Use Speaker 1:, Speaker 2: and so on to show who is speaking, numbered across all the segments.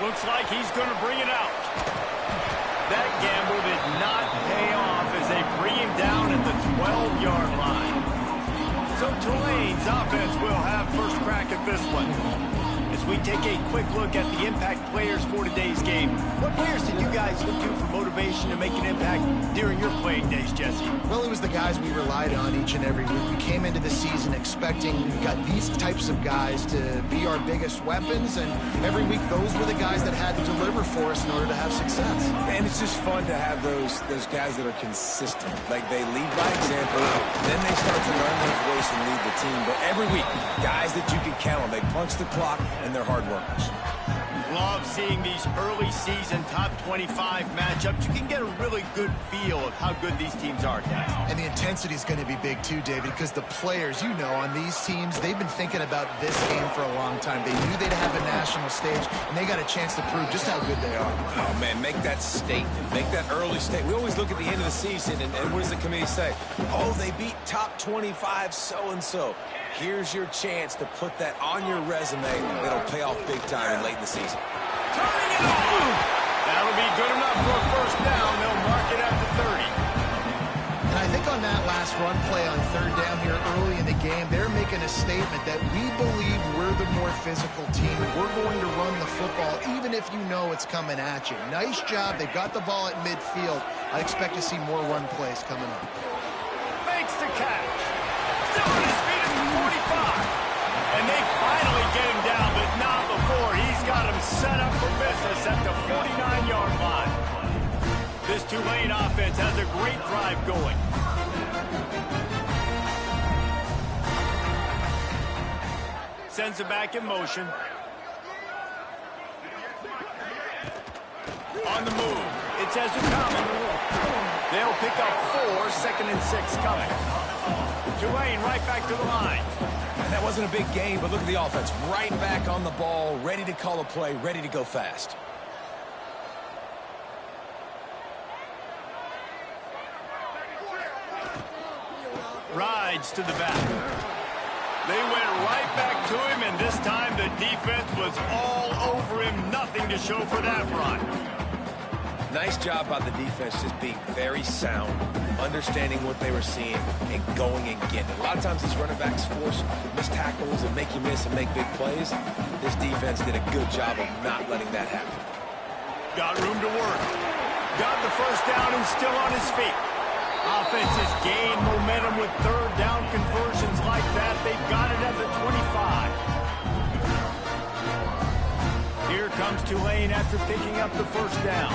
Speaker 1: Looks like he's going to bring it out. That gamble did not pay off as they bring him down at the 12-yard line. So Tulane's offense will have first crack at this one. As we take a quick look at the impact players for today's game, what players did you guys look to for motivation to make an impact during your playing days, Jesse?
Speaker 2: Well, it was the guys we relied on each and every week. We came into the season expecting we got these types of guys to be our biggest weapons, and every week those were the guys that had to deliver for us in order to have success.
Speaker 3: And it's just fun to have those guys that are consistent. Like, they lead by example, then they start to learn their voice and lead the team. But every week, guys that you can count on, they punch the clock, and they're hard workers.
Speaker 1: Love seeing these early season top 25 matchups. You can get a really good feel of how good these teams are, guys.
Speaker 2: And the intensity is going to be big too, David, because the players, you know, on these teams, they've been thinking about this game for a long time. They knew they'd have a national stage, and they got a chance to prove just how good they are.
Speaker 3: Oh, man, make that statement. Make that early statement. We always look at the end of the season, and what does the committee say? Oh, they beat top 25 so-and-so. Here's your chance to put that on your resume. It'll pay off big time late in the season.
Speaker 1: Turning it on! That'll be good enough for a first down. They'll mark it at the 30.
Speaker 2: And I think on that last run play on third down here early in the game, they're making a statement that we believe we're the more physical team. We're going to run the football, even if you know it's coming at you. Nice job. They've got the ball at midfield. I expect to see more run plays coming up.
Speaker 1: Makes the catch. Still on his feet at the 45. And they finally get him down, but not before. He's got him set up for business at the 49-yard line. This Tulane offense has a great drive going. Sends it back in motion. On the move. It's Ezra coming. They'll pick up 4, 2nd and 6 coming. Tulane right back to the line.
Speaker 3: And that wasn't a big game, but look at the offense. Right back on the ball, ready to call a play, ready to go fast.
Speaker 1: Rides to the back. They went right back to him, and this time the defense was all over him. Nothing to show for that run.
Speaker 3: Nice job by the defense just being very sound, understanding what they were seeing, and going and getting it. A lot of times these running backs force missed tackles and make you miss and make big plays. This defense did a good job of not letting that happen.
Speaker 1: Got room to work. Got the first down and still on his feet. Offense has gained momentum with third down conversions like that. They've got it at the 25. Here comes Tulane after picking up the first down.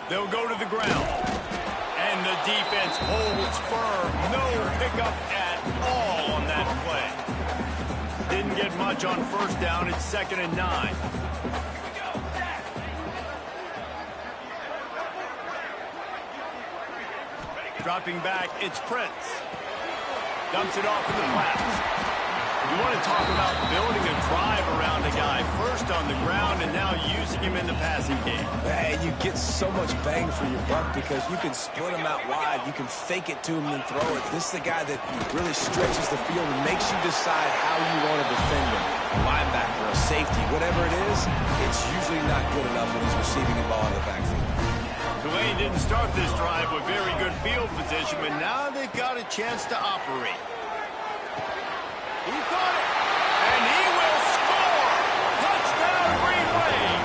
Speaker 1: They'll go to the ground. And the defense holds firm. No pickup at all on that play. Didn't get much on first down. It's 2nd and 9. Dropping back, it's Prince. Dumps it off in the flats. You want to talk about building a drive around a guy, first on the ground and now using him in the passing game.
Speaker 3: And you get so much bang for your buck because you can split him out wide. You can fake it to him and throw it. This is the guy that really stretches the field and makes you decide how you want to defend him. A linebacker, a safety, whatever it is, it's usually not good enough when he's receiving the ball in the backfield.
Speaker 1: Tulane didn't start this drive with very good field position, but now they've got a chance to operate. He caught it, and he will score! Touchdown, Green Wave!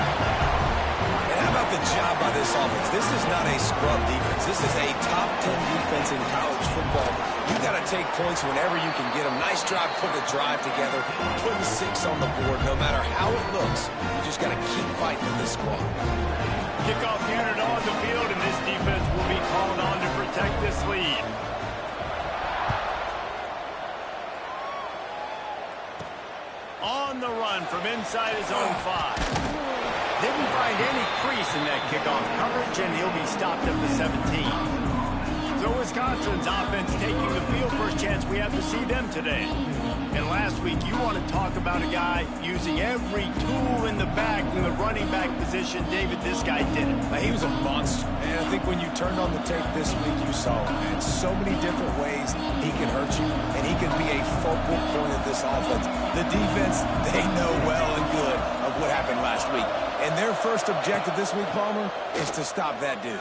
Speaker 3: And how about the job by this offense? This is not a scrub defense. This is a top 10 defense in college football. You got to take points whenever you can get them. Nice job putting the drive together, putting 6 on the board. No matter how it looks, you just got to keep fighting with this squad.
Speaker 1: Kickoff unit on the field, and this defense will be called on to protect this lead. On the run from inside his own 5. Didn't find any crease in that kickoff coverage, and he'll be stopped at the 17. So Wisconsin's offense taking the field. First chance we have to see them today. And last week, you want to talk about a guy using every tool in the bag from the running back position. David, this guy did it.
Speaker 3: He was a monster. And I think when you turned on the tape this week, you saw it, man. So many different ways he can hurt you, and he can be a focal point of this offense. The defense, they know well and good of what happened last week. And their first objective this week, Palmer, is to stop that dude.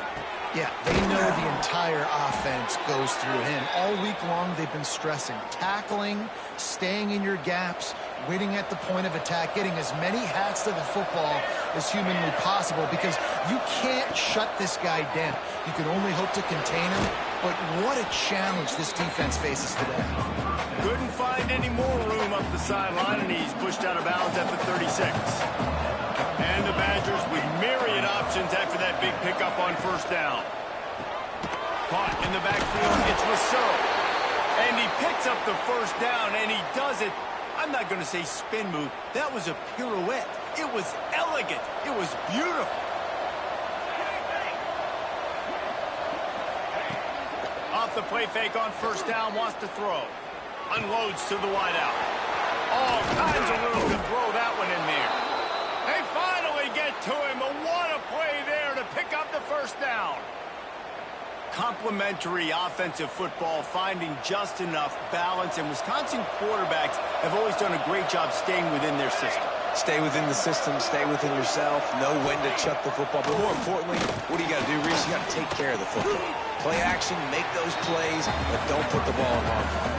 Speaker 2: Yeah, they know the entire offense goes through him. All week long, they've been stressing tackling, staying in your gaps, winning at the point of attack, getting as many hats to the football as humanly possible, because you can't shut this guy down. You can only hope to contain him, but what a challenge this defense faces today.
Speaker 1: Couldn't find any more room up the sideline, and he's pushed out of bounds at the 36. And the Badgers with myriad options after that big pickup on first down. Caught in the backfield, it's Rousseau. And he picks up the first down, and he does it. I'm not going to say spin move. That was a pirouette. It was elegant. It was beautiful. Off the play fake on first down, wants to throw. Unloads to the wideout. All kinds of room to throw that one in there. They finally get to him, but what a play there to pick up the first down. Complementary offensive football, finding just enough balance, and Wisconsin quarterbacks have always done a great job staying within their system.
Speaker 3: Stay within the system, stay within yourself, know when to chuck the football. But more importantly, what do you got to do, Reese? You got to take care of the football. Play action, make those plays, but don't put the ball in harm's way.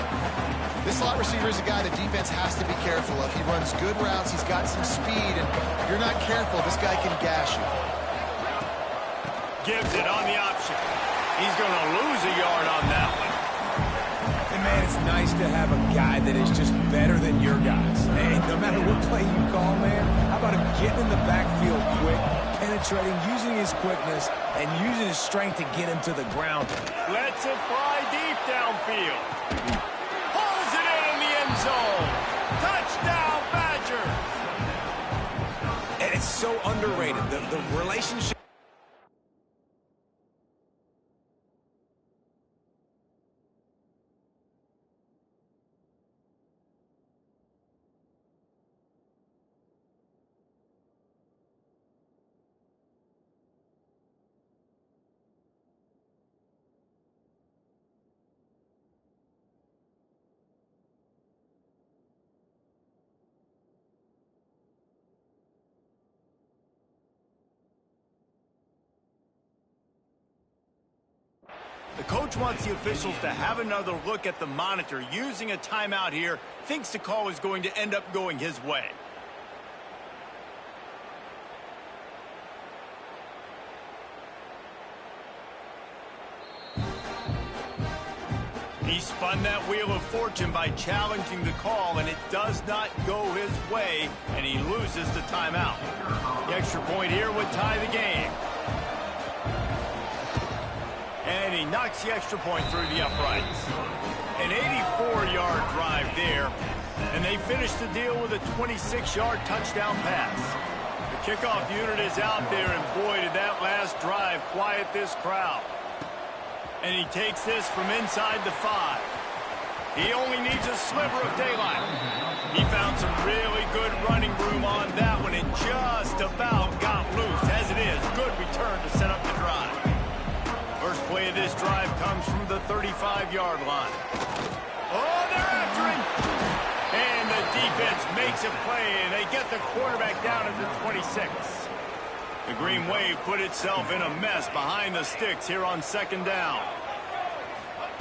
Speaker 2: This slot receiver is a guy the defense has to be careful of. He runs good routes, he's got some speed, and if you're not careful, this guy can gash you.
Speaker 1: Gives it on the option. He's going to lose a yard on that one.
Speaker 3: And man, it's nice to have a guy that is just better than your guys. Hey, no matter what play you call, man, how about him getting in the backfield quick, penetrating, using his quickness, and using his strength to get him to the ground.
Speaker 1: Lets it fly deep downfield. Pulls it in the end zone. Touchdown, Badgers.
Speaker 3: And it's so underrated. The relationship.
Speaker 1: The coach wants the officials to have another look at the monitor. Using a timeout here, thinks the call is going to end up going his way. He spun that wheel of fortune by challenging the call, and it does not go his way, and he loses the timeout. The extra point here would tie the game. And he knocks the extra point through the uprights. An 84-yard drive there, and they finish the deal with a 26-yard touchdown pass. The kickoff unit is out there, and boy, did that last drive quiet this crowd. And he takes this from inside the 5. He only needs a sliver of daylight. He found some really good running room on that one and just about got loose. As it is, good return to set up the drive. First play of this drive comes from the 35-yard line. Oh, they're after him. And the defense makes a play, and they get the quarterback down at the 26. The Green Wave put itself in a mess behind the sticks here on second down.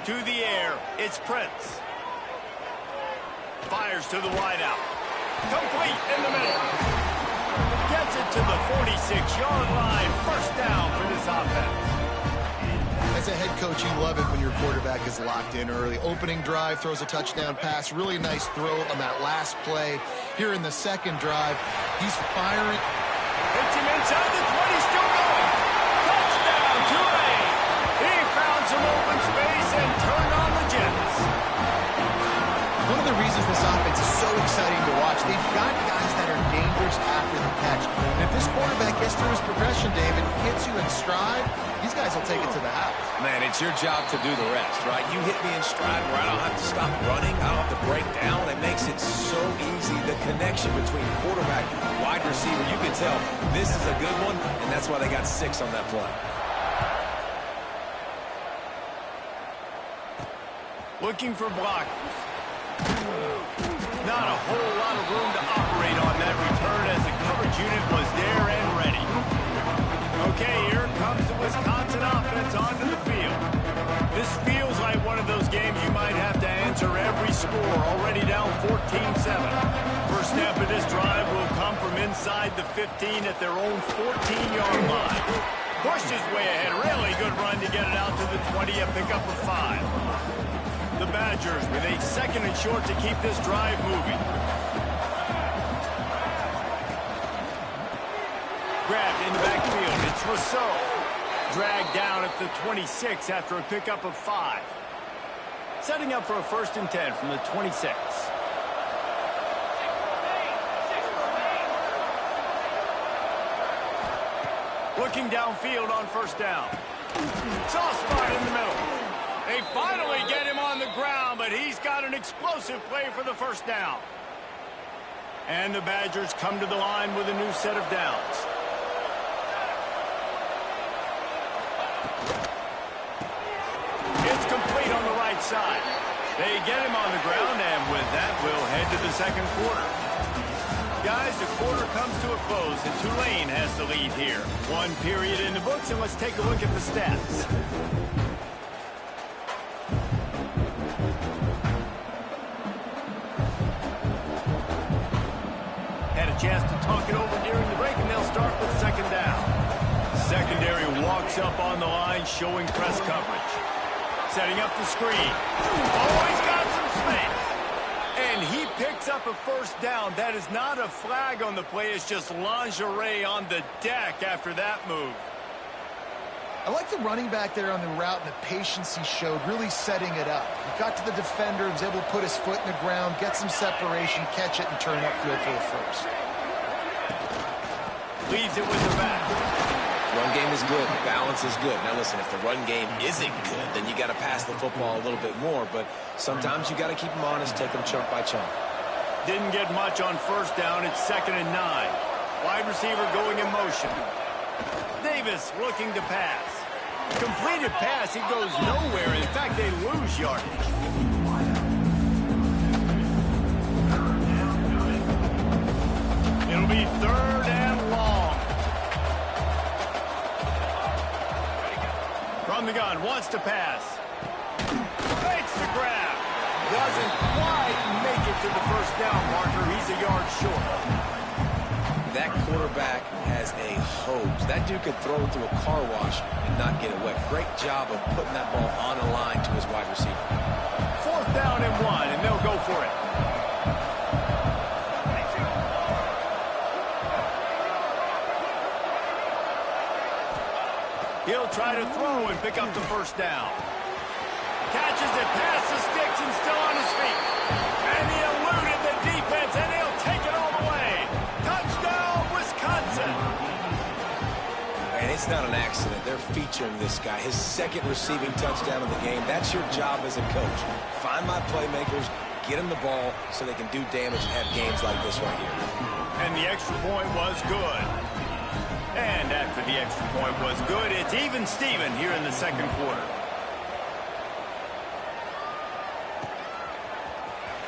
Speaker 1: To the air, it's Prince. Fires to the wideout. Complete in the middle. Gets it to the 46-yard line. First down for this offense.
Speaker 2: As a head coach, you love it when your quarterback is locked in early. Opening drive, throws a touchdown pass. Really nice throw on that last play. Here in the second drive, he's firing.
Speaker 1: Hits him inside the 20, still going. Touchdown, Tulane. He found some open space and turned on the Jets.
Speaker 2: one of the reasons this offense is so exciting to watch. They've got guys that are dangerous after the catch. And if this quarterback gets through his progression, David, hits you in stride, these guys will take it to the house.
Speaker 3: Man, it's your job to do the rest, right? You hit me in stride where I don't have to stop running. I don't have to break down. It makes it so easy. The connection between quarterback and wide receiver, you can tell this is a good one, and that's why they got 6 on that play.
Speaker 1: Looking for blockers. Not a whole lot of room to operate on that return as the coverage unit was there and ready. Okay, here comes the Wisconsin offense onto the field. This feels like one of those games you might have to answer every score, already down 14-7. First snap of this drive will come from inside the 15 at their own 14-yard line. Pushed his way ahead. Really good run to get it out to the 20, a pickup of 5. The Badgers with a 2nd and short to keep this drive moving. Grabbed in the backfield. It's Rousseau. Dragged down at the 26 after a pickup of 5. Setting up for a 1st and 10 from the 26. Looking downfield on 1st down. Soft spot in the middle. They finally get him on the ground, but he's got an explosive play for the 1st down. And the Badgers come to the line with a new set of downs. It's complete on the right side. They get him on the ground, and with that, we'll head to the 2nd quarter. Guys, the quarter comes to a close, and Tulane has the lead here. 1 period in the books, and let's take a look at the stats. Chance to talk it over during the break, and they'll start with 2nd down. Secondary walks up on the line, showing press coverage. Setting up the screen. Oh, he's got some space. And he picks up a 1st down. That is not a flag on the play. It's just lingerie on the deck after that move.
Speaker 2: I like the running back there on the route and the patience he showed, really setting it up. He got to the defender, was able to put his foot in the ground, get some separation, catch it, and turn upfield for the 1st.
Speaker 1: Leaves it with the back.
Speaker 3: Run game is good. Balance is good. Now, listen, if the run game isn't good, then you got to pass the football a little bit more. But sometimes you got to keep them honest, take them chunk by chunk.
Speaker 1: Didn't get much on 1st down. It's 2nd and 9. Wide receiver going in motion. Davis looking to pass. Completed pass. He goes nowhere. In fact, they lose yardage. It'll be 3rd and long. From the gun, wants to pass. Makes the grab. Doesn't quite make it to the 1st down marker. He's a yard short.
Speaker 3: That quarterback has a hose. That dude could throw it through a car wash and not get it wet. Great job of putting that ball on the line to his wide receiver.
Speaker 1: 4th down and 1, and they'll go for it. He'll try to throw and pick up the 1st down. Catches it past the sticks and still on his feet. And he eluded the defense, and he'll take it all the way. Touchdown, Wisconsin.
Speaker 3: And it's not an accident. They're featuring this guy. His 2nd receiving touchdown of the game. That's your job as a coach. Find my playmakers, get them the ball so they can do damage and have games like this right here.
Speaker 1: And the extra point was good. And after the extra point was good, it's even Steven here in the 2nd quarter.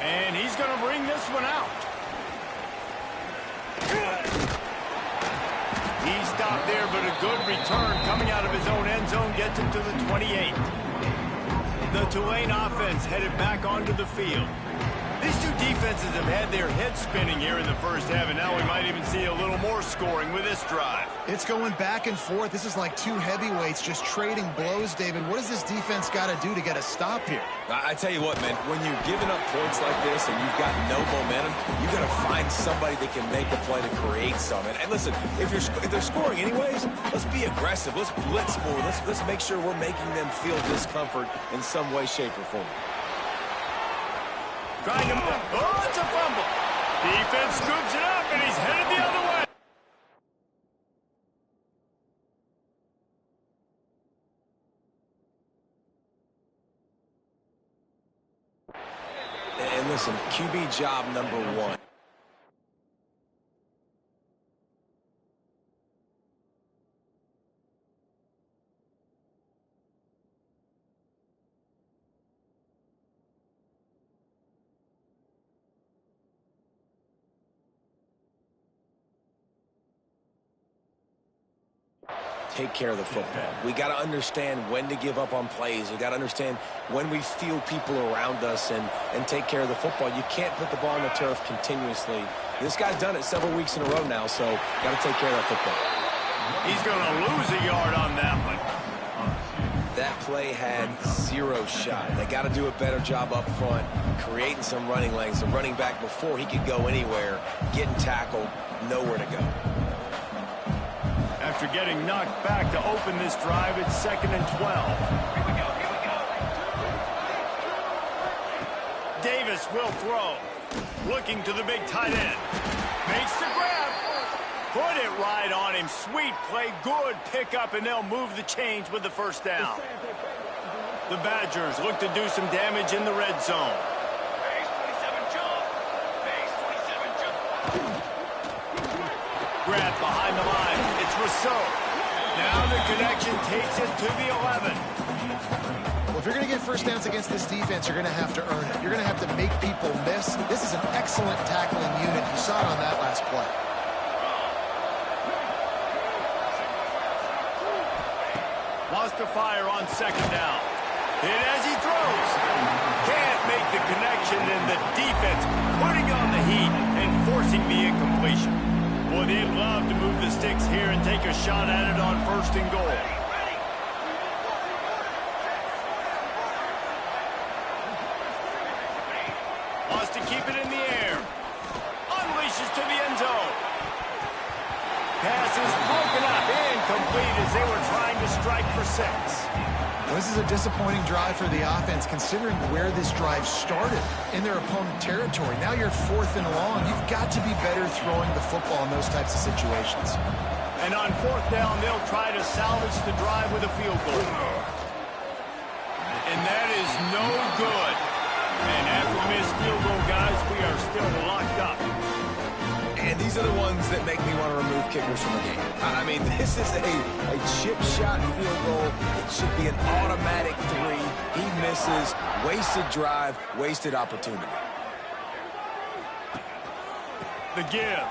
Speaker 1: And he's going to bring this one out. He stopped there, but a good return coming out of his own end zone gets him to the 28. The Tulane offense headed back onto the field. These two defenses have had their heads spinning here in the 1st half, and now we might even see a little more scoring with this drive.
Speaker 2: It's going back and forth. This is like 2 heavyweights just trading blows, David. What does this defense got to do to get a stop here?
Speaker 3: I tell you what, man, when you're giving up points like this and you've got no momentum, you got to find somebody that can make a play to create something. And listen, if they're scoring anyways, let's be aggressive. Let's blitz more. Let's make sure we're making them feel discomfort in some way, shape, or form.
Speaker 1: Trying to move. Oh, it's a fumble. Defense scoops it up, and he's headed the other way.
Speaker 3: And listen, QB job number one. Take care of the football. We got to understand when to give up on plays. We got to understand when we feel people around us and take care of the football. You can't put the ball on the turf continuously. This guy's done it several weeks in a row now, so got to take care of that football.
Speaker 1: He's going to lose a yard on that one.
Speaker 3: That play had zero shot. They got to do a better job up front, creating some running lanes. The running back, before he could go anywhere, getting tackled, nowhere to go.
Speaker 1: After getting knocked back to open this drive, it's 2nd and 12. Here we go. Davis will throw. Looking to the big tight end. Makes the grab. Put it right on him. Sweet play. Good pickup, and they'll move the chains with the first down. The Badgers look to do some damage in the red zone. Grab behind the line. It's Rousseau. Now the connection takes it to the 11.
Speaker 2: Well, if you're going to get first downs against this defense, you're going to have to earn it. You're going to have to make people miss. This is an excellent tackling unit. You saw it on that last play.
Speaker 1: Wants to fire on 2nd down. Hit as he throws. Can't make the connection, and the defense putting on the heat and forcing the incompletion. Boy, they'd love to move the sticks here and take a shot at it on 1st and goal. Wants to keep it in the air. Unleashes to the end zone. Pass is broken up, incomplete as they were trying to strike for 6.
Speaker 2: Well, this is a disappointing drive for the offense, considering where this drive started, in their opponent territory. Now you're 4th and long. You've got to be better throwing the football in those types of situations.
Speaker 1: And on 4th down, they'll try to salvage the drive with a field goal. And that is no good. And after we miss field goal, guys, we are still locked up.
Speaker 3: And these are the ones that make me want to remove kickers from the game. I mean, this is a chip shot field goal. It should be an automatic 3. He misses. Wasted drive, wasted opportunity.
Speaker 1: The give.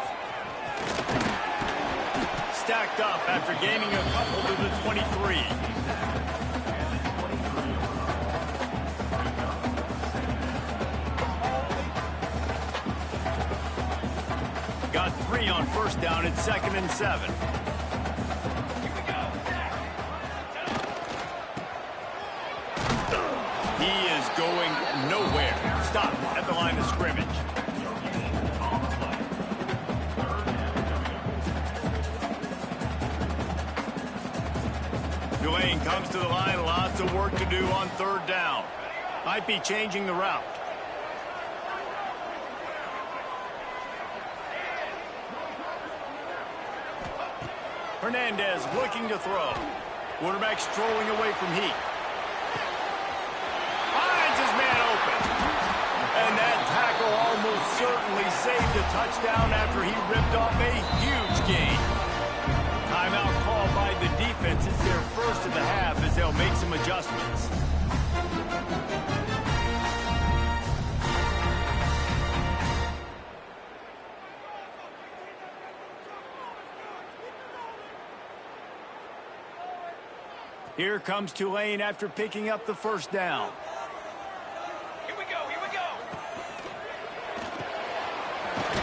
Speaker 1: Stacked up after gaining a couple to the 23. Got 3 on 1st down. It's 2nd and 7. He is going nowhere. Stop at the line of scrimmage. Tulane comes to the line. Lots of work to do on 3rd down. Might be changing the route. Hernandez looking to throw. Quarterback strolling away from heat. Finds his man open. And that tackle almost certainly saved a touchdown after he ripped off a huge gain. Timeout called by the defense. It's their first of the half as they'll make some adjustments. Here comes Tulane after picking up the 1st down. Here we go.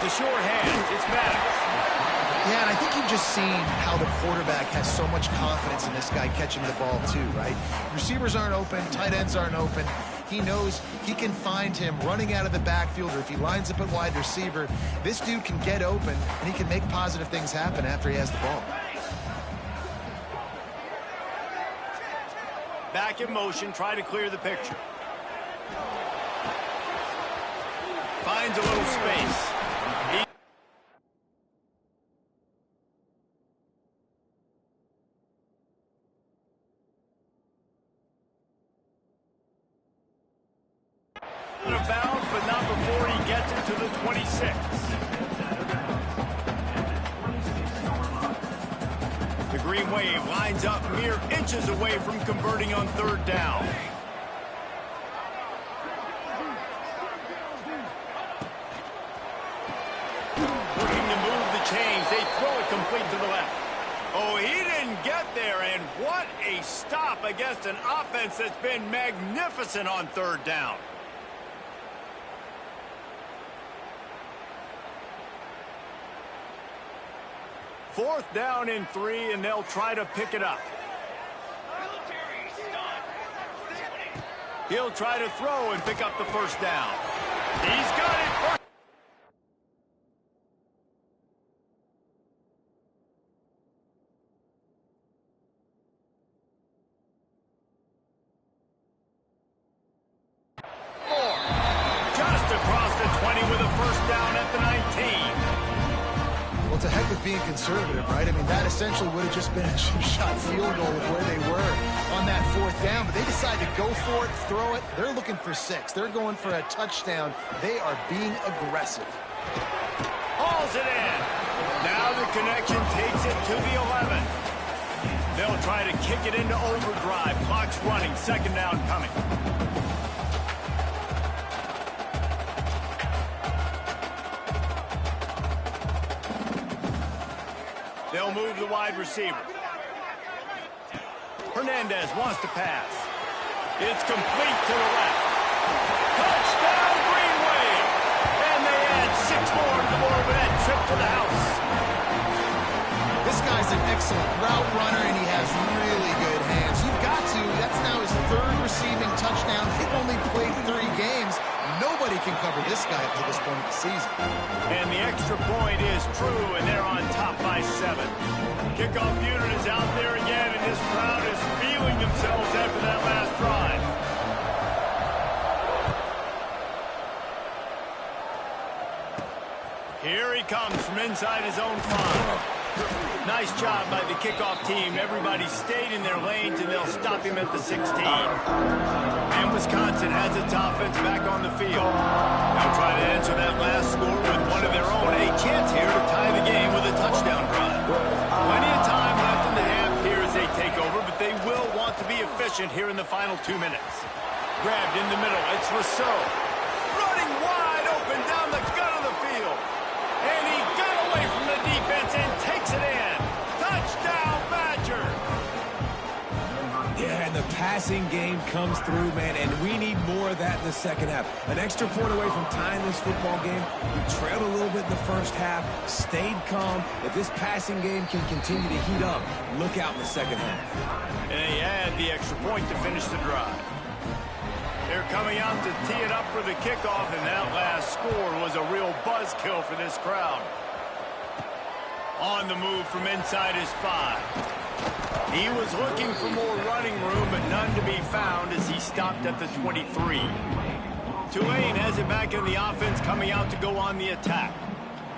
Speaker 1: The short hands, it's Maddox.
Speaker 2: Yeah, and I think you've just seen how the quarterback has so much confidence in this guy catching the ball too, right? Receivers aren't open, tight ends aren't open. He knows he can find him running out of the backfield, or if he lines up at wide receiver, this dude can get open, and he can make positive things happen after he has the ball. Back in motion, try to clear the picture.
Speaker 1: finds a little space. Out of bounds, but not before he gets it to the 26. The Green Wave lines up mere inches away from converting on third down. Looking to move the chains. They throw it complete to the left. Oh, he didn't get there, and what a stop against an offense that's been magnificent on third down. Fourth down and 3, and they'll try to pick it up. He'll try to throw and pick up the first down. He's got it first. Just across the 20 with a first down at the 19.
Speaker 2: Well, it's a heck of being conservative, right? I mean, that essentially would have just been a chip-shot field goal of where they were on that fourth down, but they decided to go for it, throw it. They're looking for 6. They're going for a touchdown. They are being aggressive.
Speaker 1: Hauls it in. Now the connection takes it to the 11. They'll try to kick it into overdrive. Clock's running. Second down coming. They'll move the wide receiver. Hernandez wants to pass. It's complete to the left. Touchdown, Green Wave! And they add 6 more to the board with that trip to the house.
Speaker 2: This guy's an excellent route runner, and he has really good hands. You've got to. That's now his 3rd receiving touchdown. He only played 3 games. Nobody can cover this guy up to this point of the season.
Speaker 1: And the extra point is true, and they're on top by 7. Kickoff unit is out there again, and this crowd is feeling themselves after that last drive. Here he comes from inside his own 5. Nice job by the kickoff team. Everybody stayed in their lanes, and they'll stop him at the 16. And Wisconsin has its offense back on the field. They'll try to answer that last score with one of their own. A chance here to tie the game with a touchdown drive. Plenty of time left in the half here as they take over, but they will want to be efficient here in the final 2 minutes. Grabbed in the middle. It's Rousseau. Running wide open down the gut of the field. And he got away from the defense and takes it in. Touchdown, Badger.
Speaker 3: Yeah, and the passing game comes through, man, and we need more of that in the second half. An extra point away from tying this football game. We trailed a little bit in the first half, stayed calm. If this passing game can continue to heat up, look out in the second half.
Speaker 1: And they add the extra point to finish the drive. They're coming out to tee it up for the kickoff, and that last score was a real buzzkill for this crowd. On the move from inside his 5. He was looking for more running room, but none to be found as he stopped at the 23. Tulane has it back in the offense, coming out to go on the attack.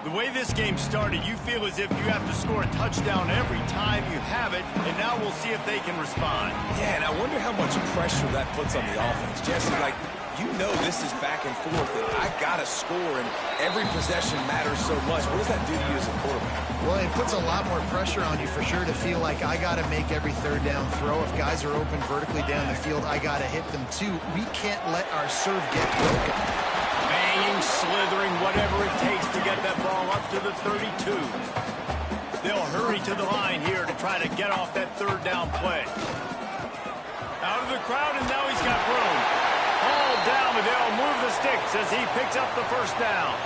Speaker 1: The way this game started, you feel as if you have to score a touchdown every time you have it, and now we'll see if they can respond.
Speaker 3: Yeah, and I wonder how much pressure that puts on the offense. Jesse, like, you know this is back and forth, and I got to score, and every possession matters so much. What does that do to you as a quarterback?
Speaker 2: Well, it puts a lot more pressure on you for sure to feel like I got to make every third down throw. If guys are open vertically down the field, I got to hit them too. We can't let our serve get broken.
Speaker 1: Banging, slithering, whatever it takes to get that ball up to the 32. They'll hurry to the line here to try to get off that third down play. Out of the crowd, and now he's got room. All down, but they'll move the sticks as he picks up the first down.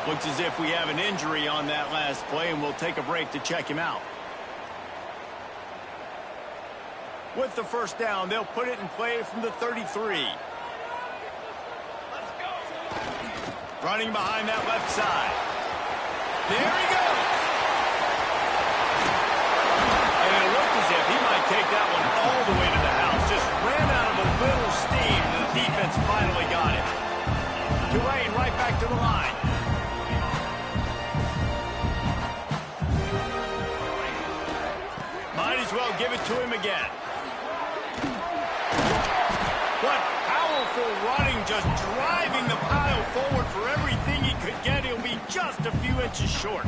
Speaker 1: Looks as if we have an injury on that last play, and we'll take a break to check him out. With the first down, they'll put it in play from the 33. Running behind that left side. There he goes. And it looked as if he might take that one all the way to the house. Just ran out of a little steam, and the defense finally got it. Tulane right back to the line. Might as well give it to him again. What powerful running, just driving the pile forward for everything he could get. He'll be just a few inches short.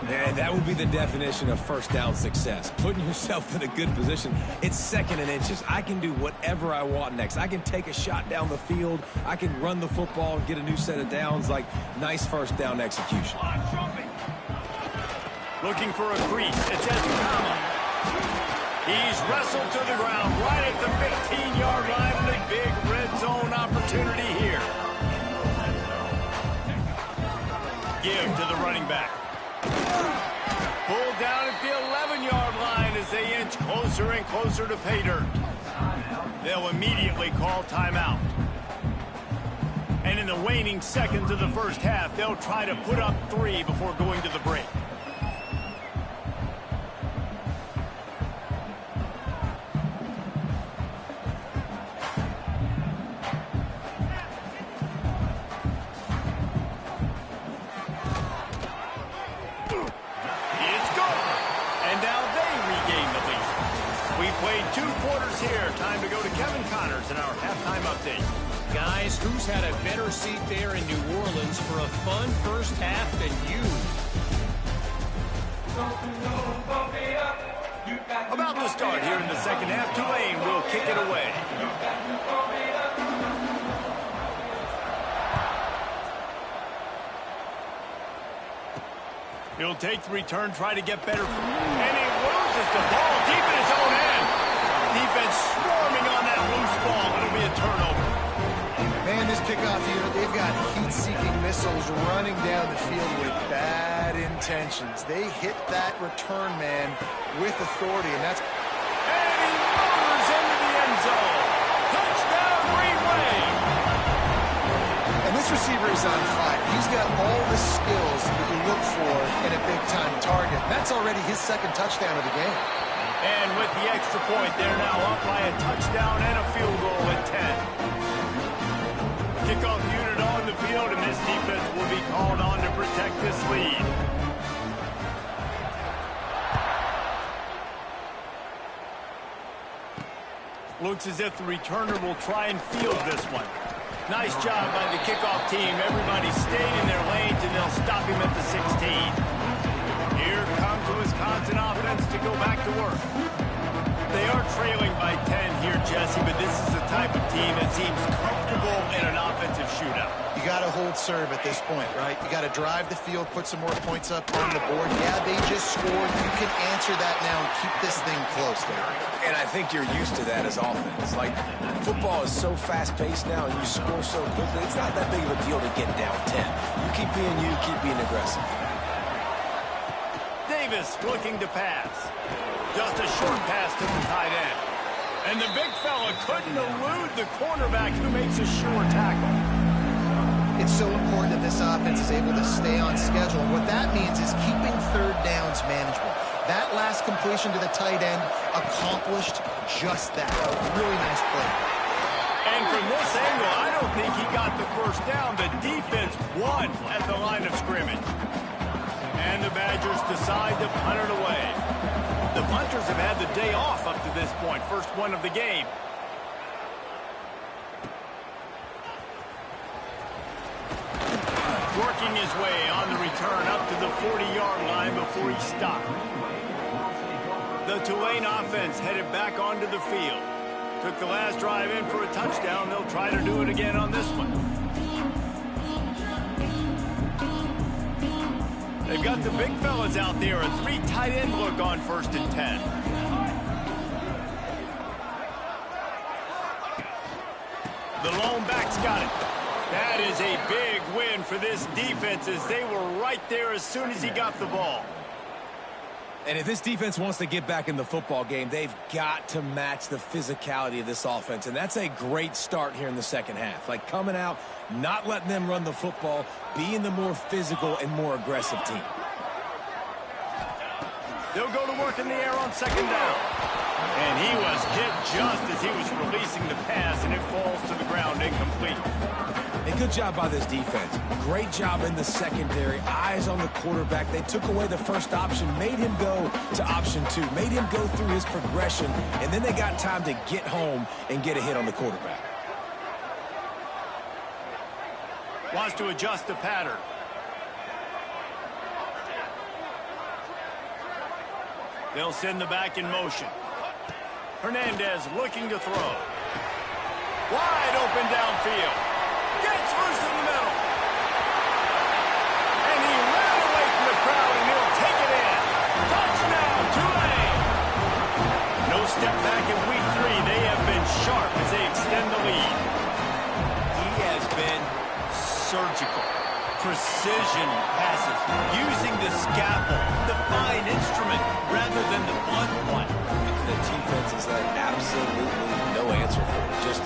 Speaker 3: And that would be the definition of first down success. Putting yourself in a good position. It's second and inches. I can do whatever I want next. I can take a shot down the field. I can run the football and get a new set of downs. Like, nice first down execution.
Speaker 1: Looking for a crease. It's Ezekama. He's wrestled to the ground right at the 15-yard line, and a big red zone opportunity here. Give to the running back. Pulled down at the 11-yard line as they inch closer and closer to pay dirt. They'll immediately call timeout. And in the waning seconds of the first half, they'll try to put up 3 before going to the break. Time to go to Kevin Connors in our halftime update.
Speaker 4: Guys, who's had a better seat there in New Orleans for a fun first half than you?
Speaker 1: About to start here in the second half, Tulane will kick it away. He'll take the return, try to get better. And he loses the ball deep in his own end. Defense swarming on that loose ball. It'll be a turnover.
Speaker 2: Man, this kickoff here, they've got heat-seeking missiles running down the field with bad intentions. They hit that return man with authority, and that's...
Speaker 1: And he motors into the end zone. Touchdown, Green Wave.
Speaker 2: And this receiver is on fire. He's got all the skills that you look for in a big-time target. That's already his second touchdown of the game.
Speaker 1: And with the extra point, they're now up by a touchdown and a field goal at 10. Kickoff unit on the field, and this defense will be called on to protect this lead. Looks as if the returner will try and field this one. Nice job by the kickoff team. Everybody stayed in their lanes, and they'll stop him at the 16. Here comes the Wisconsin offense to go back to work. They are trailing by 10 here, Jesse, but this is the type of team that seems comfortable in an offensive shootout.
Speaker 2: You got to hold serve at this point, right? You got to drive the field, put some more points up on the board. Yeah, they just scored. You can answer that now and keep this thing close there.
Speaker 3: And I think you're used to that as offense. Like, football is so fast-paced now and you score so quickly, it's not that big of a deal to get down 10. You keep being aggressive.
Speaker 1: Davis looking to pass. Just a short pass to the tight end. And the big fella couldn't elude the cornerback who makes a sure tackle.
Speaker 2: It's so important that this offense is able to stay on schedule. And what that means is keeping third downs manageable. That last completion to the tight end accomplished just that. Really nice play.
Speaker 1: And from this angle, I don't think he got the first down. The defense won at the line of scrimmage. And the Badgers decide to punt it away. The punters have had the day off up to this point. First one of the game. Working his way on the return up to the 40-yard line before he stopped. The Tulane offense headed back onto the field. Took the last drive in for a touchdown. They'll try to do it again on this one. They've got the big fellas out there. A 3 tight end look on 1st and 10. The lone back's got it. That is a big win for this defense as they were right there as soon as he got the ball.
Speaker 3: And if this defense wants to get back in the football game, they've got to match the physicality of this offense. And that's a great start here in the second half. Like coming out, not letting them run the football, being the more physical and more aggressive team.
Speaker 1: They'll go to work in the air on second down. And he was hit just as he was releasing the pass, and it falls to the ground incomplete.
Speaker 3: A good job by this defense. Great job in the secondary. Eyes on the quarterback. They took away the first option, made him go to option 2, made him go through his progression, and then they got time to get home and get a hit on the quarterback.
Speaker 1: Wants to adjust the pattern. They'll send the back in motion. Hernandez looking to throw. Wide open downfield. Gets loose in the middle. And he ran away from the crowd, and he'll take it in. Touchdown, Tulane. No step back in week 3. They have been sharp as they extend the lead. He has been surgical. Precision passes, using the scalpel, the fine instrument, rather than the blunt one.
Speaker 3: The defense has had absolutely no answer for it. Just,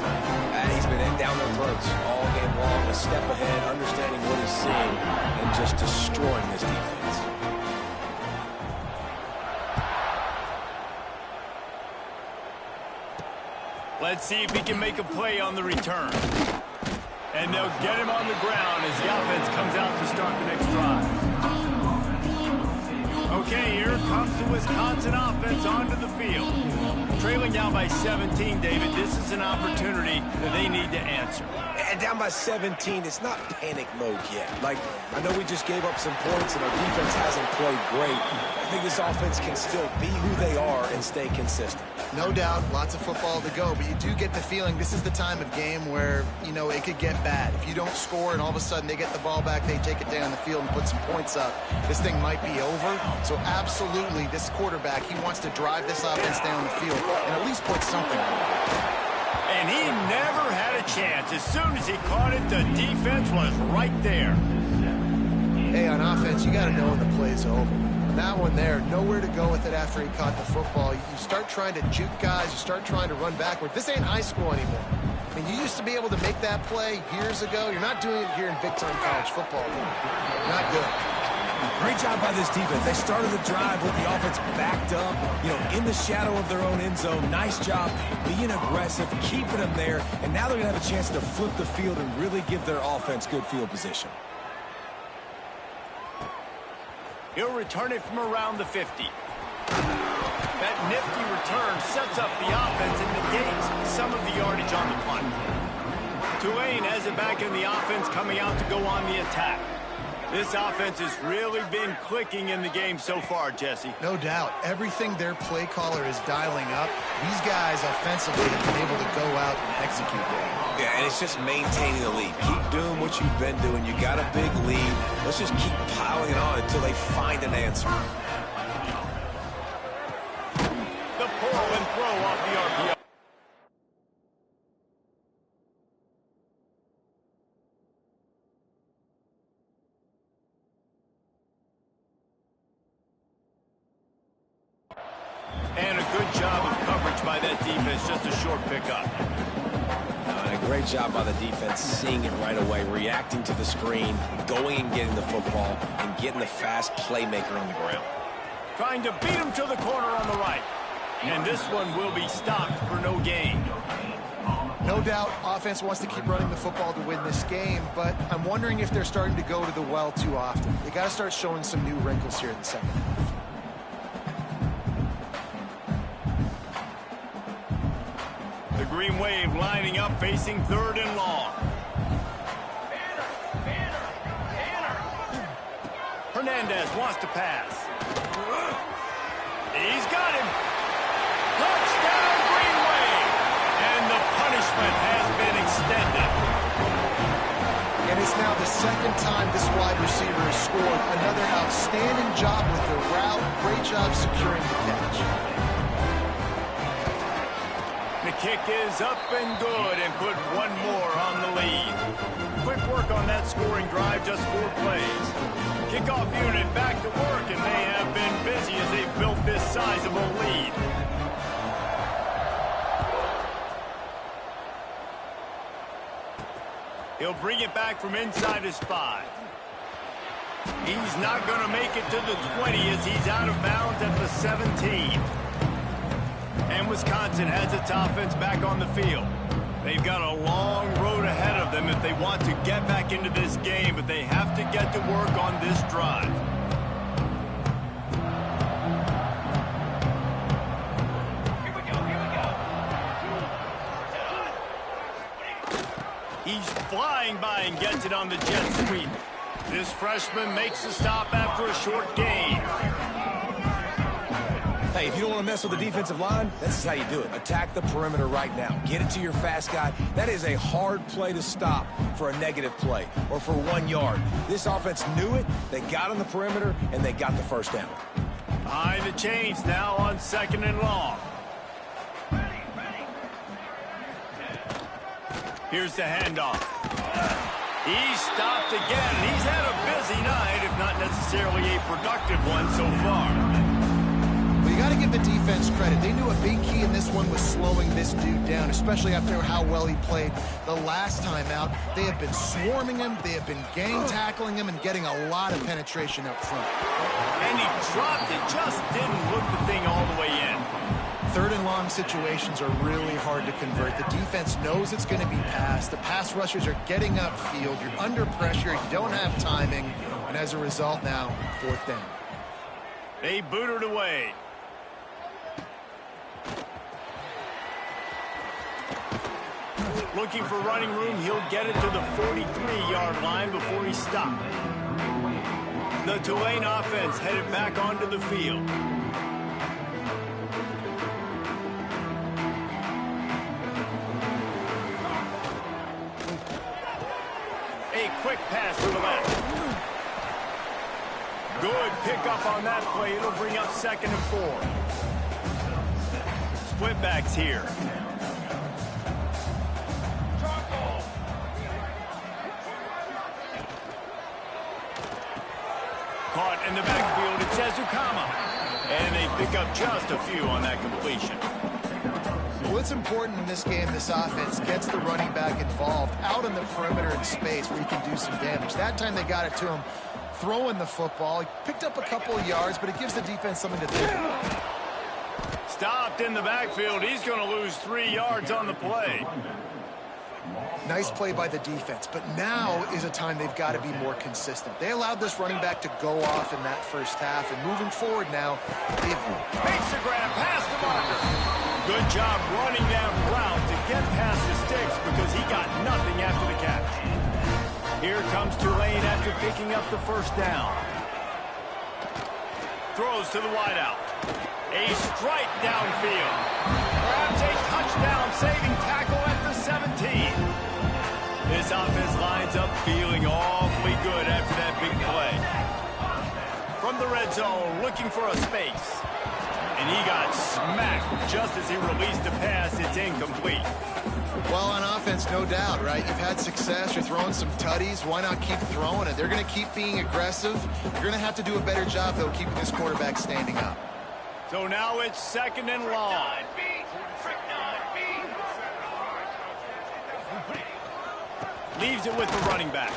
Speaker 3: he's been in down their throats all game long, a step ahead, understanding what he's seeing, and just destroying this defense.
Speaker 1: Let's see if he can make a play on the return. And they'll get him on the ground as the offense comes out to start the next drive. Okay, here comes the Wisconsin offense onto the field. Trailing down by 17, David, this is an opportunity that they need to answer.
Speaker 3: And down by 17, it's not panic mode yet. Like, I know we just gave up some points and our defense hasn't played great. I think this offense can still be who they are and stay consistent.
Speaker 2: No doubt, lots of football to go, but you do get the feeling this is the time of game where, you know, it could get bad. If you don't score and all of a sudden they get the ball back, they take it down the field and put some points up, this thing might be over. So absolutely, this quarterback, he wants to drive this offense down the field and at least put something on it.
Speaker 1: And he never had a chance. As soon as he caught it, the defense was right there.
Speaker 2: Hey, on offense, you got to know when the play's over. That one there, nowhere to go with it after he caught the football. You start trying to juke guys. You start trying to run backward. This ain't high school anymore. I mean, you used to be able to make that play years ago. You're not doing it here in big-time college football. Not good.
Speaker 3: Great job by this defense. They started the drive with the offense backed up, in the shadow of their own end zone. Nice job being aggressive, keeping them there, and now they're going to have a chance to flip the field and really give their offense good field position.
Speaker 1: He'll return it from around the 50. That nifty return sets up the offense and negates some of the yardage on the punt. Tulane has it back in the offense coming out to go on the attack. This offense has really been clicking in the game so far, Jesse.
Speaker 2: No doubt. Everything their play caller is dialing up, these guys offensively have been able to go out and execute that.
Speaker 3: Yeah, and it's just maintaining the lead. Keep doing what you've been doing. You got a big lead. Let's just keep piling it on until they find an answer.
Speaker 1: The pull and throw off the RPO. And a good job of coverage by that defense, just a short pickup.
Speaker 3: A great job by the defense, seeing it right away, reacting to the screen, going and getting the football, and getting the fast playmaker on the ground.
Speaker 1: Trying to beat him to the corner on the right. And this one will be stopped for no gain.
Speaker 2: No doubt, offense wants to keep running the football to win this game, but I'm wondering if they're starting to go to the well too often. They got to start showing some new wrinkles here in the second half.
Speaker 1: The Green Wave lining up, facing 3rd and long. Hernandez wants to pass. He's got him. Touchdown, Green Wave. And the punishment has been extended.
Speaker 2: And it's now the second time this wide receiver has scored. Another outstanding job with the route. Great job securing the catch.
Speaker 1: The kick is up and good and put one more on the lead. Quick work on that scoring drive, just 4 plays. Kickoff unit back to work, and they have been busy as they've built this sizable lead. He'll bring it back from inside his 5. He's not going to make it to the 20 as he's out of bounds at the 17. And Wisconsin has its offense back on the field. They've got a long road ahead of them if they want to get back into this game, but they have to get to work on this drive. He's flying by and gets it on the jet sweep. This freshman makes the stop after a short gain.
Speaker 3: Hey, if you don't want to mess with the defensive line, this is how you do it. Attack the perimeter right now. Get it to your fast guy. That is a hard play to stop for a negative play or for 1 yard. This offense knew it. They got on the perimeter, and they got the first down.
Speaker 1: Behind the chains now on 2nd and long. Here's the handoff. He's stopped again. He's had a busy night, if not necessarily a productive one so far.
Speaker 2: Well, you got to give the defense credit. They knew a big key in this one was slowing this dude down, especially after how well he played the last time out. They have been swarming him. They have been gang tackling him and getting a lot of penetration up front.
Speaker 1: And he dropped it. Just didn't hook the thing all the way in.
Speaker 2: 3rd and long situations are really hard to convert. The defense knows it's going to be passed. The pass rushers are getting upfield. You're under pressure. You don't have timing. And as a result now, 4th down.
Speaker 1: They boot it away. Looking for running room. He'll get it to the 43-yard line before he stopped. The Tulane offense headed back onto the field. Quick pass to the left. Good pickup on that play. It'll bring up 2nd and 4. Split backs here. Caught in the backfield. It's Ezukama. And they pick up just a few on that completion.
Speaker 2: What's important in this game, this offense gets the running back involved out on the perimeter in space where he can do some damage. That time they got it to him throwing the football. He picked up a couple of yards, but it gives the defense something to think about.
Speaker 1: Stopped in the backfield. He's going to lose 3 yards on the play.
Speaker 2: Nice play by the defense, but now is a time they've got to be more consistent. They allowed this running back to go off in that first half, and moving forward now, they've
Speaker 1: makes the grab past the marker. Good job running that route to get past the sticks because he got nothing after the catch. Here comes Tulane after picking up the first down. Throws to the wideout. A strike downfield. Grabs a touchdown saving tackle at the 17. This offense lines up feeling awfully good after that big play. From the red zone, looking for a space. And he got smacked just as he released the pass. It's incomplete.
Speaker 2: Well, on offense, no doubt, right? You've had success. You're throwing some tutties. Why not keep throwing it? They're going to keep being aggressive. You're going to have to do a better job, though, keeping this quarterback standing up.
Speaker 1: So now it's 2nd and long. Leaves it with the running back.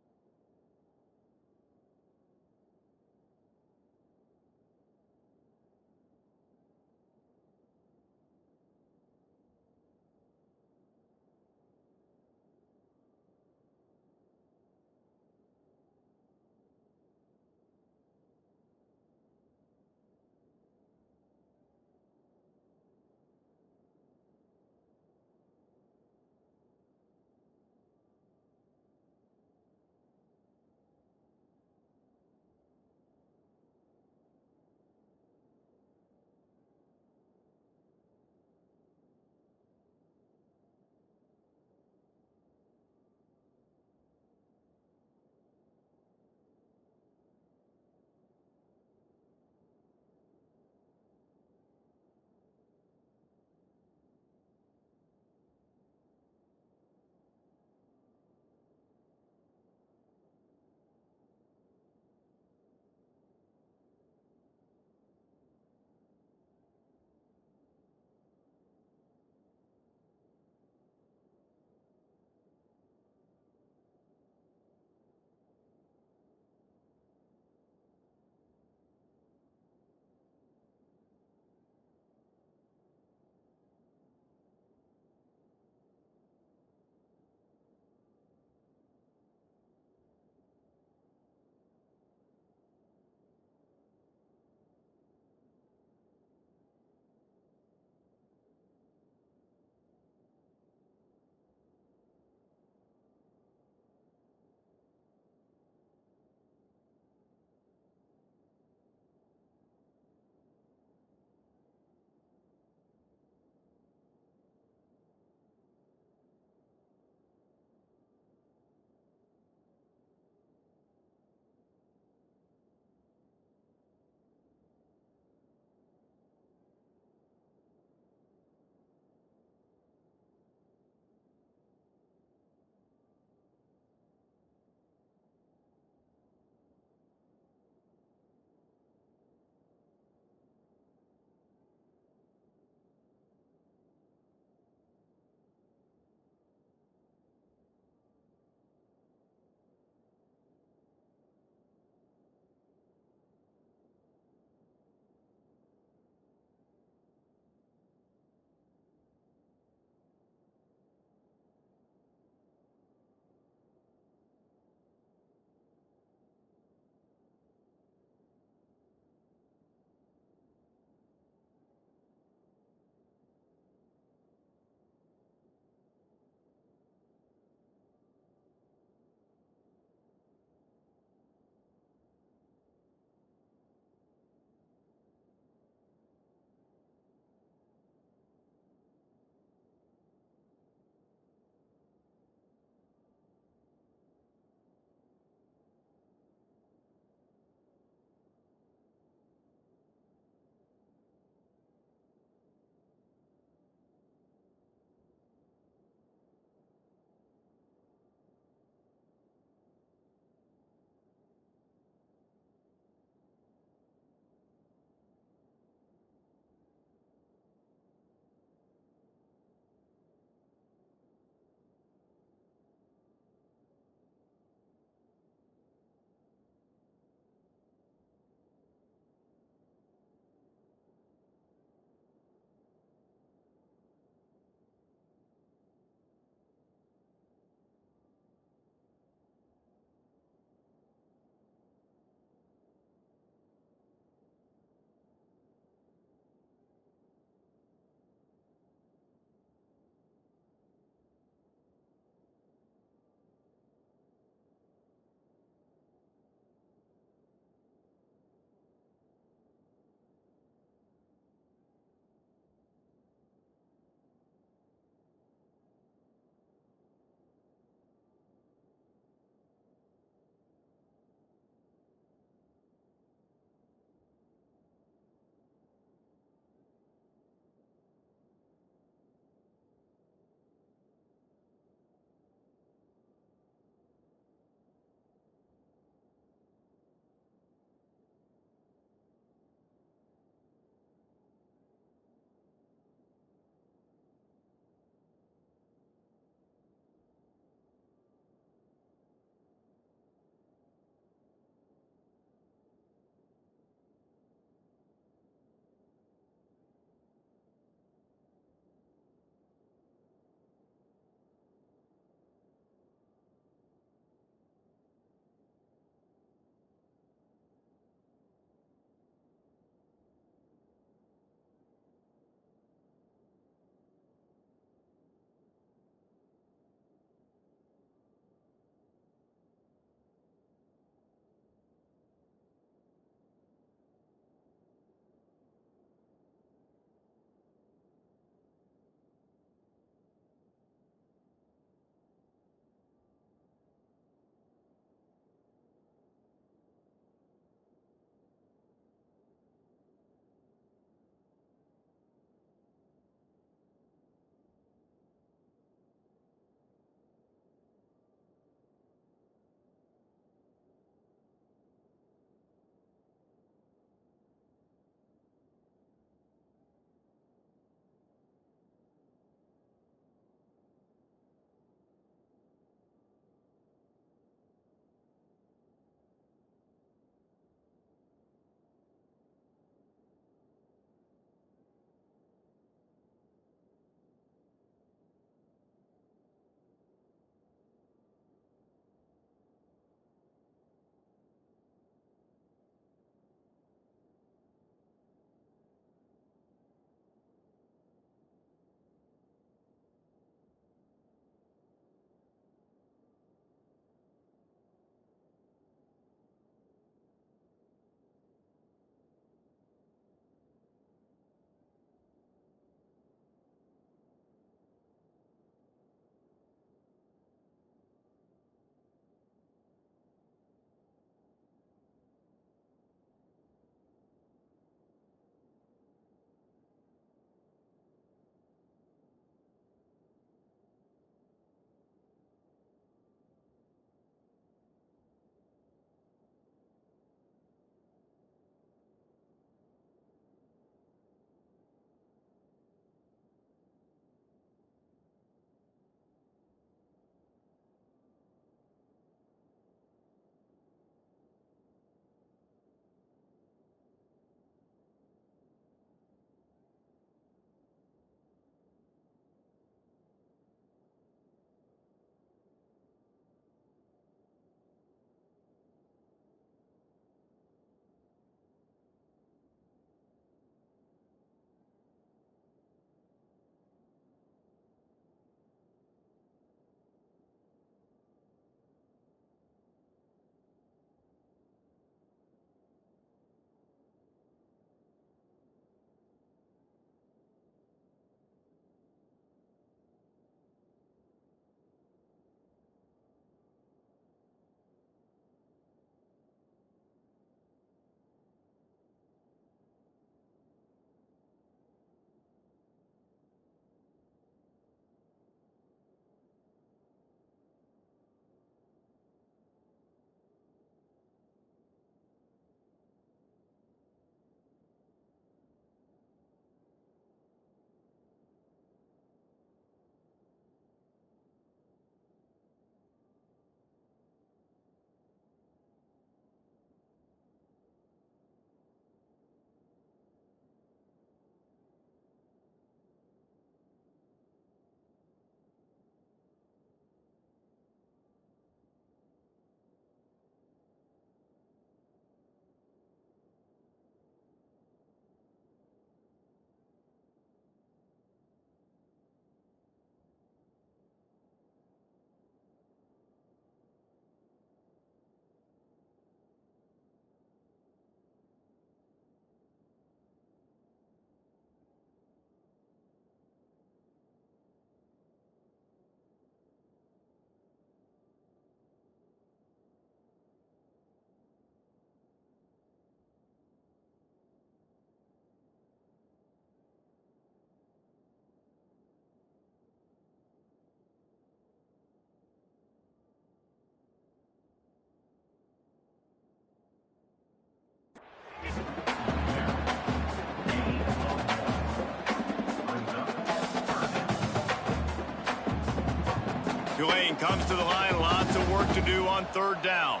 Speaker 1: Tulane comes to the line. Lots of work to do on third down.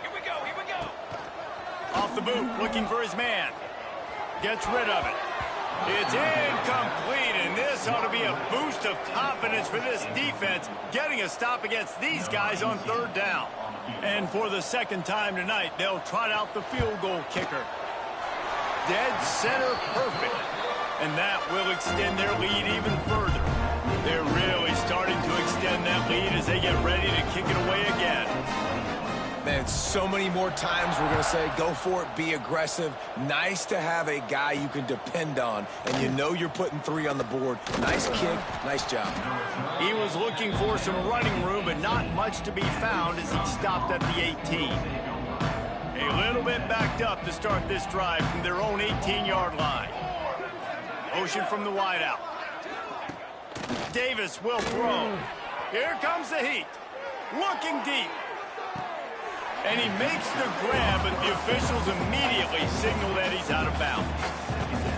Speaker 4: Here we go, here we go.
Speaker 1: Off the boot, looking for his man. Gets rid of it. It's incomplete, and this ought to be a boost of confidence for this defense, getting a stop against these guys on third down. And for the second time tonight, they'll trot out the field goal kicker. Dead center perfect. And that will extend their lead even further. They're really starting to extend that lead as they get ready to kick it away again.
Speaker 3: Man, so many more times we're going to say, go for it, be aggressive. Nice to have a guy you can depend on, and you know you're putting 3 on the board. Nice kick, nice job.
Speaker 1: He was looking for some running room, but not much to be found as he stopped at the 18. A little bit backed up to start this drive from their own 18-yard line. Motion from the wideout. Davis will throw. Here comes the heat. Looking deep. And he makes the grab, but the officials immediately signal that he's out of bounds.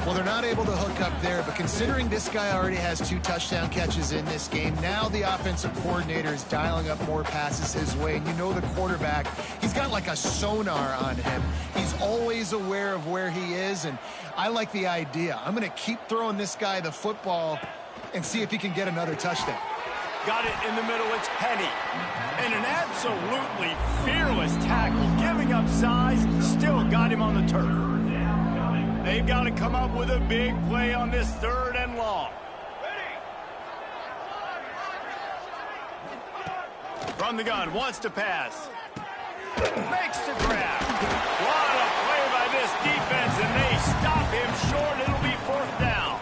Speaker 2: Well, they're not able to hook up there, but considering this guy already has 2 touchdown catches in this game, now the offensive coordinator is dialing up more passes his way. And you know the quarterback, he's got like a sonar on him. He's always aware of where he is, and I like the idea. I'm going to keep throwing this guy the football and see if he can get another touchdown.
Speaker 1: Got it in the middle, it's Penny. And an absolutely fearless tackle, giving up size, still got him on the turf. They've got to come up with a big play on this 3rd and long. From the gun, wants to pass. Makes the grab. What a play by this defense, and they stop him short. It'll be 4th down.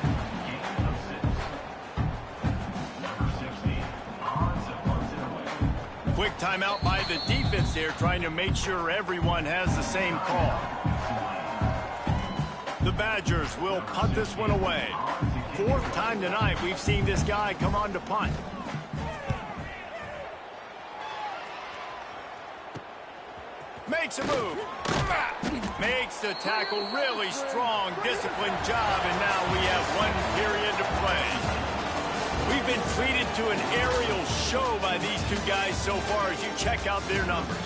Speaker 1: Quick timeout by the defense there, trying to make sure everyone has the same call. The Badgers will punt this one away. 4th time tonight we've seen this guy come on to punt. Makes a move. Makes the tackle, really strong, disciplined job, and now we have 1 period to play. We've been treated to an aerial show by these 2 guys so far as you check out their numbers.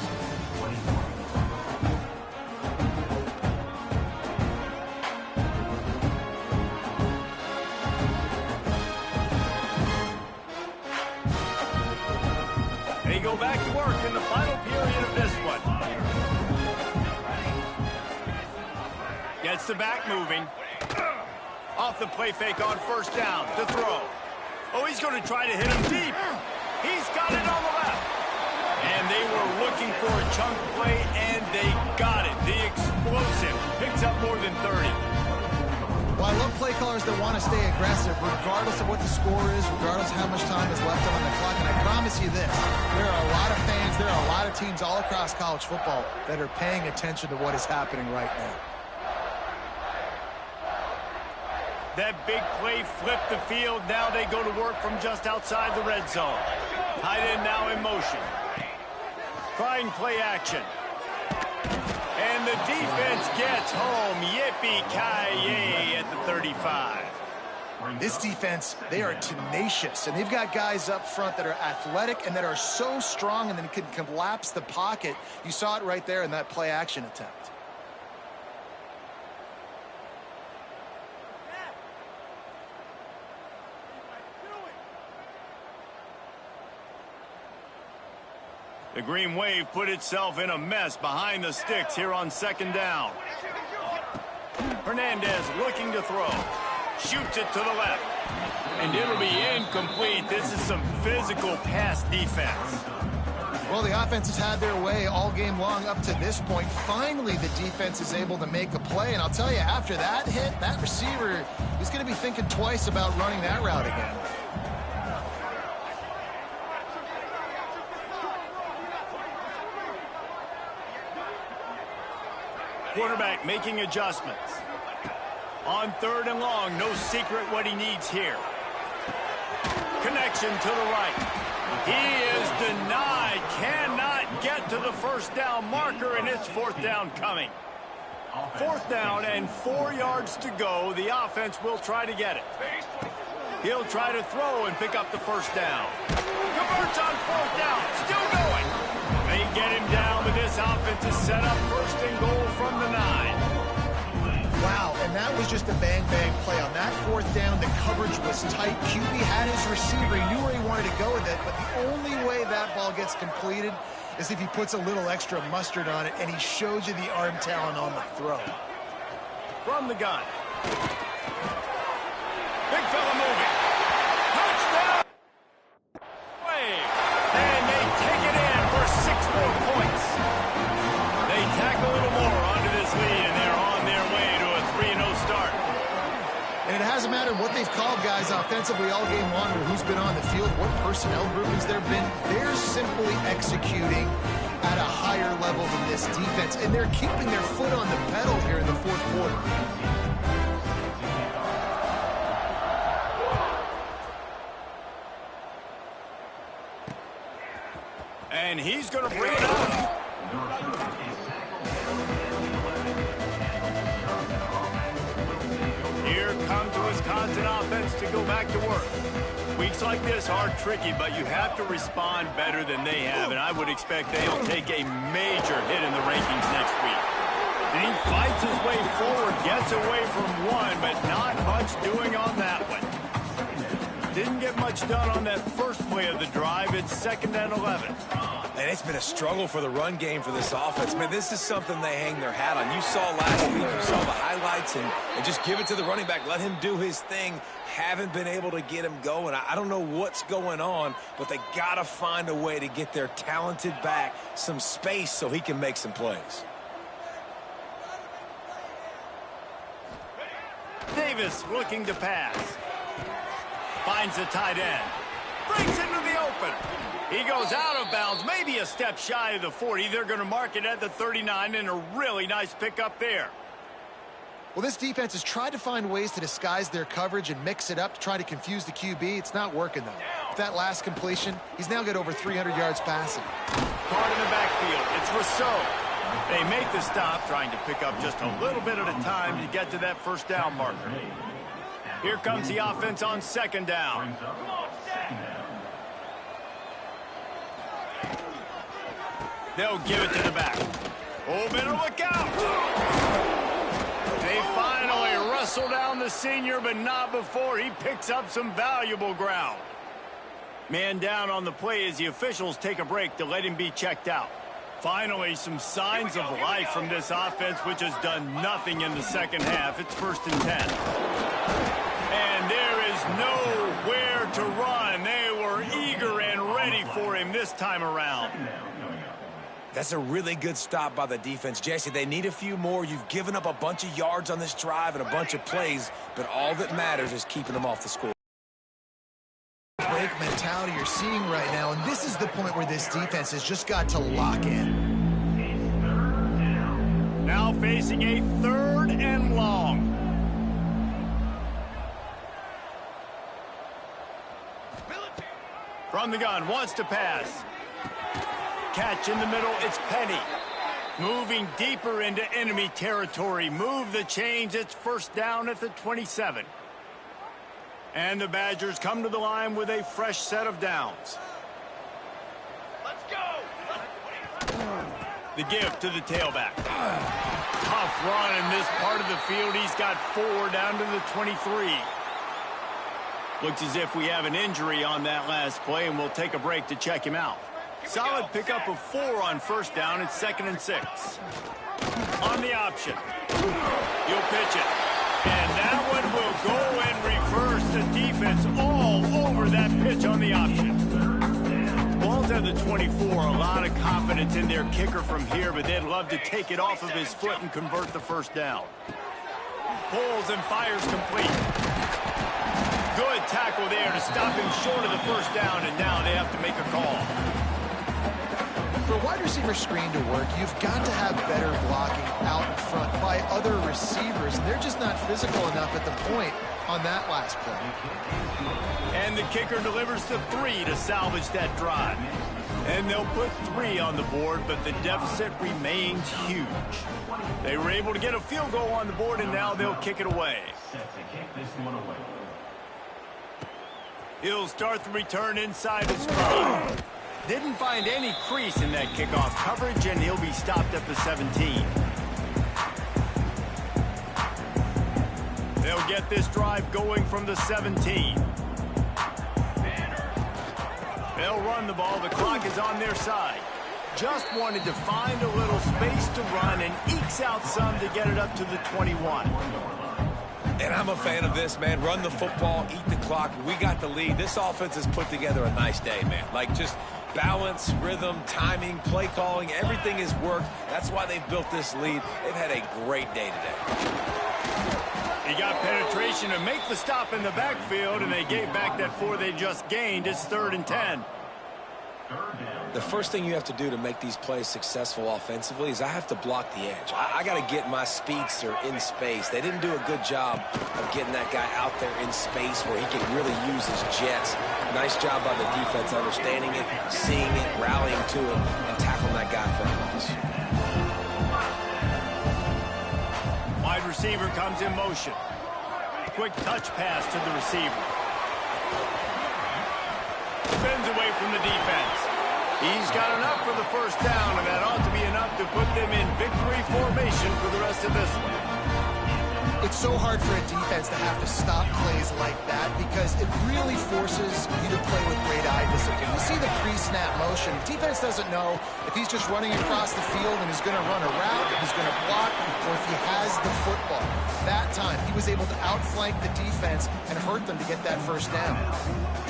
Speaker 1: They go back to work in the final period of this one. Gets the back moving. Off the play fake on 1st down to throw. Oh, he's going to try to hit him deep. He's got it on the left. And they were looking for a chunk play, and they got it. The explosive picks up more than 30.
Speaker 2: Well, I love play callers that want to stay aggressive, regardless of what the score is, regardless of how much time is left on the clock. And I promise you this, there are a lot of fans, there are a lot of teams all across college football that are paying attention to what is happening right now.
Speaker 1: That big play flipped the field. Now they go to work from just outside the red zone. Tight end now in motion. Trying play action. And the defense gets home. Yippee-ki-yay at the 35.
Speaker 2: This defense, they are tenacious, and they've got guys up front that are athletic and that are so strong and then can collapse the pocket. You saw it right there in that play action attempt.
Speaker 1: The Green Wave put itself in a mess behind the sticks here on 2nd down. Hernandez looking to throw. Shoots it to the left. And it'll be incomplete. This is some physical pass defense.
Speaker 2: Well, the offense has had their way all game long up to this point. Finally, the defense is able to make a play. And I'll tell you, after that hit, that receiver is going to be thinking twice about running that route again.
Speaker 1: Quarterback making adjustments. On 3rd and long, no secret what he needs here. Connection to the right. He is denied. Cannot get to the 1st down marker, and it's 4th down coming. 4th down and 4 yards to go. The offense will try to get it. He'll try to throw and pick up the 1st down. Converts on offense is set up first and goal from the 9.
Speaker 2: Wow, and that was just a bang-bang play. On that fourth down, the coverage was tight. QB had his receiver. He knew where he wanted to go with it, but the only way that ball gets completed is if he puts a little extra mustard on it, and he shows you the arm talent on the throw.
Speaker 1: From the gun. Big fella moving. Touchdown! And they take it in for 6 more points. They tack a little more onto this lead, and they're on their way to a 3-0 start.
Speaker 2: And it hasn't mattered what they've called guys offensively all game long or who's been on the field, what personnel groupings there have been. They're simply executing at a higher level than this defense, and they're keeping their foot on the pedal here in the fourth quarter.
Speaker 1: And he's going to bring it up. Here comes the Wisconsin offense to go back to work. Weeks like this are tricky, but you have to respond better than they have, and I would expect they'll take a major hit in the rankings next week. And he fights his way forward, gets away from one, but not much doing on that one. Didn't get much done on that first play of the drive. It's 2nd and 11.
Speaker 3: And it's been a struggle for the run game for this offense. Man, this is something they hang their hat on. You saw last week, you saw the highlights, and just give it to the running back. Let him do his thing. Haven't been able to get him going. I don't know what's going on, but they got to find a way to get their talented back some space so he can make some plays.
Speaker 1: Davis looking to pass. Finds the tight end. Breaks into the open. He goes out of bounds, maybe a step shy of the 40. They're going to mark it at the 39, and a really nice pickup there.
Speaker 2: Well, this defense has tried to find ways to disguise their coverage and mix it up to try to confuse the QB. It's not working, though. With that last completion, he's now got over 300 yards passing.
Speaker 1: Card in the backfield. It's Rousseau. They make the stop, trying to pick up just a little bit at a time to get to that first down marker. Here comes the offense on 2nd down. They'll give it to the back. Oh, better look out. They finally wrestle down the senior, but not before he picks up some valuable ground. Man down on the play as the officials take a break to let him be checked out. Finally, some signs of life from this offense, which has done nothing in the second half. It's 1st and 10. And there is nowhere to run. They were eager and ready for him this time around.
Speaker 3: That's a really good stop by the defense. Jesse, they need a few more. You've given up a bunch of yards on this drive and a bunch of plays, but all that matters is keeping them off the score.
Speaker 2: Break mentality you're seeing right now, and this is the point where this defense has just got to lock in.
Speaker 1: Now facing a 3rd and long. From the gun, wants to pass. Catch in the middle, it's Penny. Moving deeper into enemy territory. Move the chains, it's 1st down at the 27. And the Badgers come to the line with a fresh set of downs. Let's go! The give to the tailback. Tough run in this part of the field. He's got 4 down to the 23. Looks as if we have an injury on that last play, and we'll take a break to check him out. Solid pickup of 4 on 1st down. It's 2nd and 6. On the option. He'll pitch it. And that one will go in reverse. The defense all over that pitch on the option. Ball's at the 24. A lot of confidence in their kicker from here, but they'd love to take it off of his foot and convert the 1st down. Pulls and fires complete. Good tackle there to stop him short of the 1st down, and now they have to make a call.
Speaker 2: For a wide receiver screen to work, you've got to have better blocking out in front by other receivers, and they're just not physical enough at the point on that last play.
Speaker 1: And the kicker delivers the 3 to salvage that drive. And they'll put 3 on the board, but the deficit remains huge. They were able to get a field goal on the board, and now they'll kick it away. He'll start the return inside the screen. Didn't find any crease in that kickoff coverage, and he'll be stopped at the 17. They'll get this drive going from the 17. They'll run the ball. The clock is on their side. Just wanted to find a little space to run and ekes out some to get it up to the 21.
Speaker 3: And I'm a fan of this, man. Run the football, eat the clock. We got the lead. This offense has put together a nice day, man. Like, just balance, rhythm, timing, play calling, everything has worked. That's why they've built this lead. They've had a great day today.
Speaker 1: He got penetration to make the stop in the backfield, and they gave back that 4 they just gained. It's 3rd and 10.
Speaker 3: The first thing you have to do to make these plays successful offensively is I have to block the edge. I got to get my speedster in space. They didn't do a good job of getting that guy out there in space where he can really use his jets. Nice job by the defense understanding it, seeing it, rallying to it, and tackling that guy for a loss.
Speaker 1: Wide receiver comes in motion. Quick touch pass to the receiver. Spins away from the defense. He's got enough for the first down, and that ought to be enough to put them in victory formation for the rest of this one.
Speaker 2: It's so hard for a defense to have to stop plays like that because it really forces you to play with great eye discipline. You see the pre-snap motion. Defense doesn't know if he's just running across the field and he's going to run a route, if he's going to block, or if he has the football. That time, he was able to outflank the defense and hurt them to get that first down.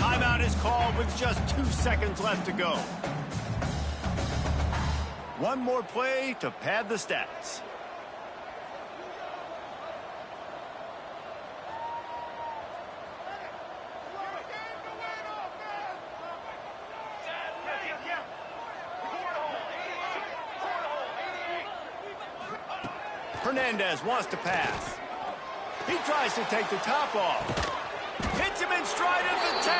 Speaker 1: Timeout is called with just 2 seconds left to go. One more play to pad the stats. Hernandez wants to pass. He tries to take the top off. Hits him in stride at the 10.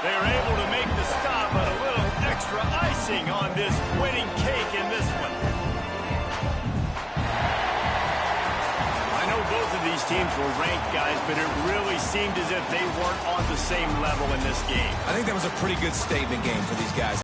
Speaker 1: They're able to make the stop, but a little extra icing on this winning cake in this one. I know both of these teams were ranked, guys, but it really seemed as if they weren't on the same level in this game.
Speaker 3: I think that was a pretty good statement game for these guys.